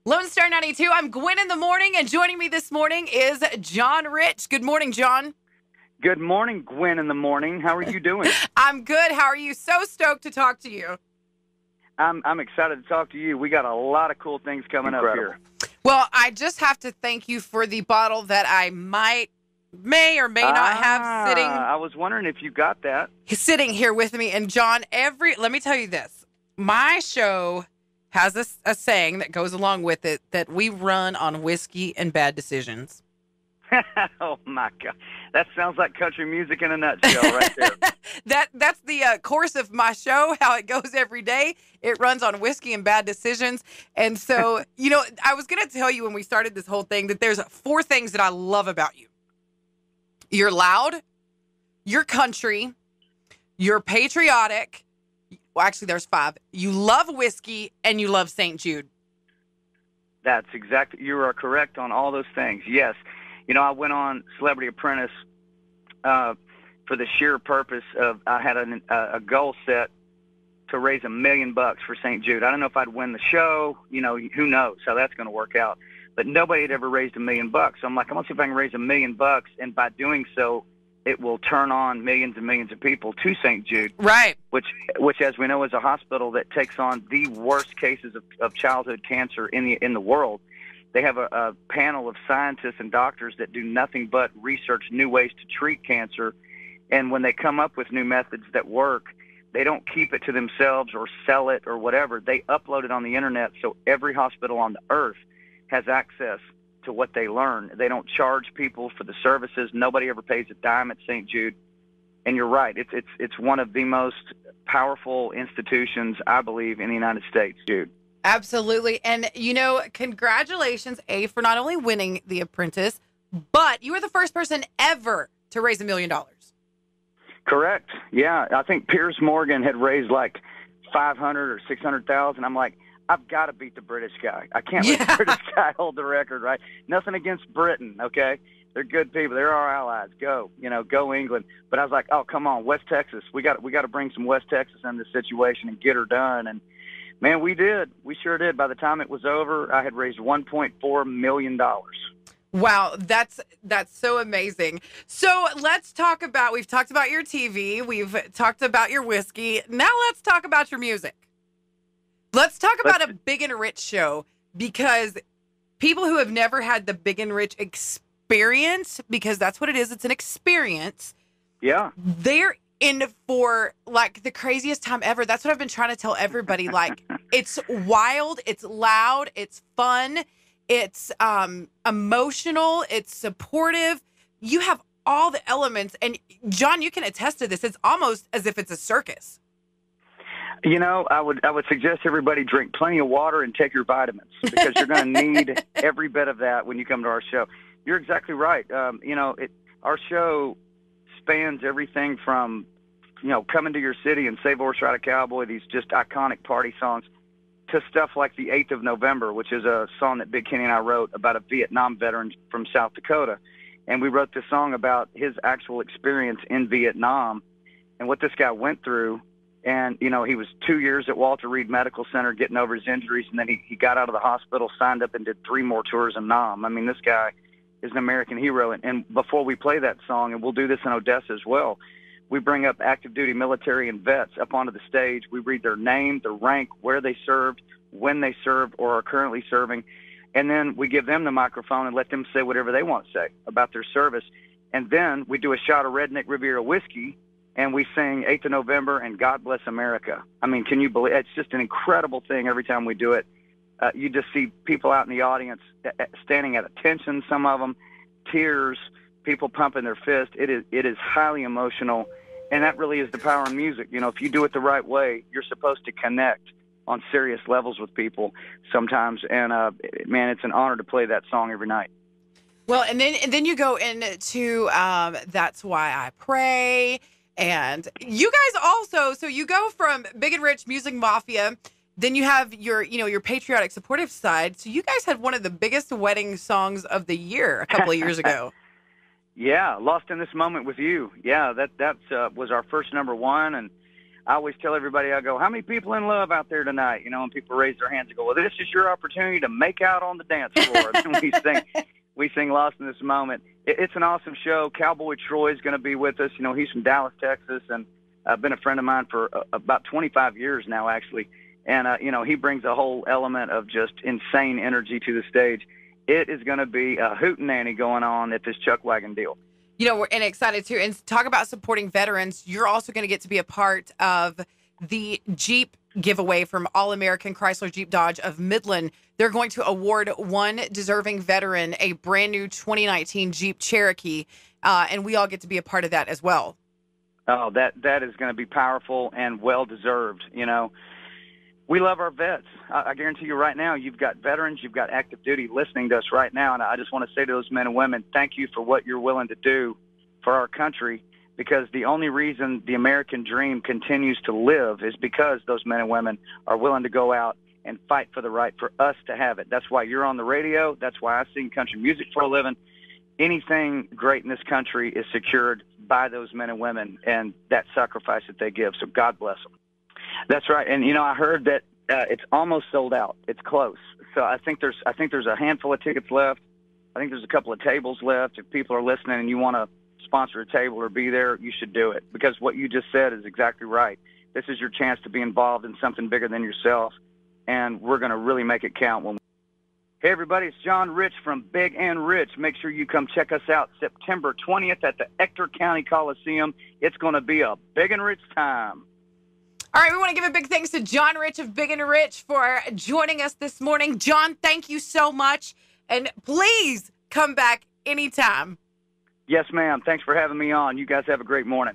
LoneStar 92, I'm Gwen in the morning, and joining me this morning is John Rich. Good morning, John. Good morning, Gwen in the morning. How are you doing? I'm good. How are you? So stoked to talk to you. I'm excited to talk to you. We got a lot of cool things coming up here. Well, I just have to thank you for the bottle that I may or may not have sitting. I was wondering if you got that. Sitting here with me. And John, let me tell you this. My show has a saying that goes along with it that we run on whiskey and bad decisions. Oh, my God. That sounds like country music in a nutshell right there. That's the course of my show, how it goes every day. It runs on whiskey and bad decisions. And so, I was going to tell you when we started this whole thing that there's 4 things that I love about you. You're loud, you're country, you're patriotic. Well, actually, there's 5. You love whiskey and you love St. Jude. That's exactly. You are correct on all those things. Yes. I went on Celebrity Apprentice for the sheer purpose of I had a goal set to raise $1 million for St. Jude. I don't know if I'd win the show. Who knows how that's going to work out. But nobody had ever raised $1 million. So I'm like, I'm going to see if I can raise $1 million. And by doing so, it will turn on millions and millions of people to St. Jude. Right. Which, as we know, is a hospital that takes on the worst cases of childhood cancer in the world. They have a panel of scientists and doctors that do nothing but research new ways to treat cancer. And when they come up with new methods that work, they don't keep it to themselves or sell it or whatever. They upload it on the internet so every hospital on the earth has access to what they learn. They don't charge people for the services. Nobody ever pays a dime at St. Jude. And you're right. It's one of the most powerful institutions, I believe, in the United States, Jude. Absolutely. And, congratulations, for not only winning The Apprentice, but you were the first person ever to raise $1 million. Correct. Yeah. I think Piers Morgan had raised like 500 or 600,000. I'm like, I've got to beat the British guy. I can't let the British guy hold the record, right? Nothing against Britain, okay? They're good people. They're our allies. Go, go England. But I was like, oh, come on, West Texas. We got to bring some West Texas in this situation and get her done. And man, we did. We sure did. By the time it was over, I had raised $1.4 million. Wow, that's so amazing. So let's talk about, we've talked about your TV. We've talked about your whiskey. Now let's talk about your music. Let's talk about a Big and Rich show, because people who have never had the Big and Rich experience, because that's what it is, it's an experience. Yeah. They're in for like the craziest time ever. That's what I've been trying to tell everybody. Like, it's wild, it's loud, it's fun, it's emotional, it's supportive. You have all the elements. And John, you can attest to this. It's almost as if it's a circus. I would suggest everybody drink plenty of water and take your vitamins, because you're going to need every bit of that when you come to our show. You're exactly right. Our show spans everything from, Coming to Your City and Save Horse Ride a Cowboy, these just iconic party songs, to stuff like The 8th of November, which is a song that Big Kenny and I wrote about a Vietnam veteran from South Dakota. And we wrote this song about his actual experience in Vietnam and what this guy went through. And, he was 2 years at Walter Reed Medical Center getting over his injuries, and then he got out of the hospital, signed up, and did 3 more tours in Nam. I mean, this guy is an American hero. And before we play that song, and we'll do this in Odessa as well, we bring up active duty military and vets up onto the stage. We read their name, their rank, where they served, when they served or are currently serving. And then we give them the microphone and let them say whatever they want to say about their service. And then we do a shot of Redneck Riviera whiskey, and we sing 8th of November and God Bless America. I mean, can you believe it? It's just an incredible thing every time we do it. You just see people out in the audience standing at attention, some of them, tears, people pumping their fist. It is highly emotional, and that really is the power in music. If you do it the right way, you're supposed to connect on serious levels with people sometimes. And, man, it's an honor to play that song every night. Well, and then you go into That's Why I Pray. And you guys also, so you go from Big and Rich, Music Mafia, then you have your patriotic supportive side. So you guys had one of the biggest wedding songs of the year a couple of years ago. Yeah, Lost in This Moment with You. Yeah, that was our first #1, and I always tell everybody, I go, how many people in love out there tonight? You know, and people raise their hands and go, well, this is your opportunity to make out on the dance floor. And we sing Lost in This Moment. It's an awesome show. Cowboy Troy's going to be with us. You know, he's from Dallas, Texas, and been a friend of mine for about 25 years now, actually. And, you know, he brings a whole element of just insane energy to the stage. It is going to be a hootenanny going on at this Chuck Wagon deal. You know, we're excited too. And talk about supporting veterans. You're also going to get to be a part of the Jeep giveaway from All American Chrysler Jeep Dodge of Midland. They're going to award one deserving veteran a brand new 2019 Jeep Cherokee. And we all get to be a part of that as well. Oh, that is going to be powerful and well-deserved, you know. We love our vets. I guarantee you right now, you've got veterans, you've got active duty listening to us right now, and I just want to say to those men and women, thank you for what you're willing to do for our country, because the only reason the American dream continues to live is because those men and women are willing to go out and fight for the right for us to have it. That's why you're on the radio. That's why I sing country music for a living. Anything great in this country is secured by those men and women and that sacrifice that they give, so God bless them. That's right, and you know I heard that it's almost sold out. It's close, so I think there's a handful of tickets left. I think there's a couple of tables left. If people are listening and you want to sponsor a table or be there, you should do it, because what you just said is exactly right. This is your chance to be involved in something bigger than yourself, and we're going to really make it count. Hey everybody, it's John Rich from Big and Rich. Make sure you come check us out September 20th at the Ector County Coliseum. It's going to be a big and rich time. All right, we want to give a big thanks to John Rich of Big and Rich for joining us this morning. John, thank you so much, and please come back anytime. Yes, ma'am. Thanks for having me on. You guys have a great morning.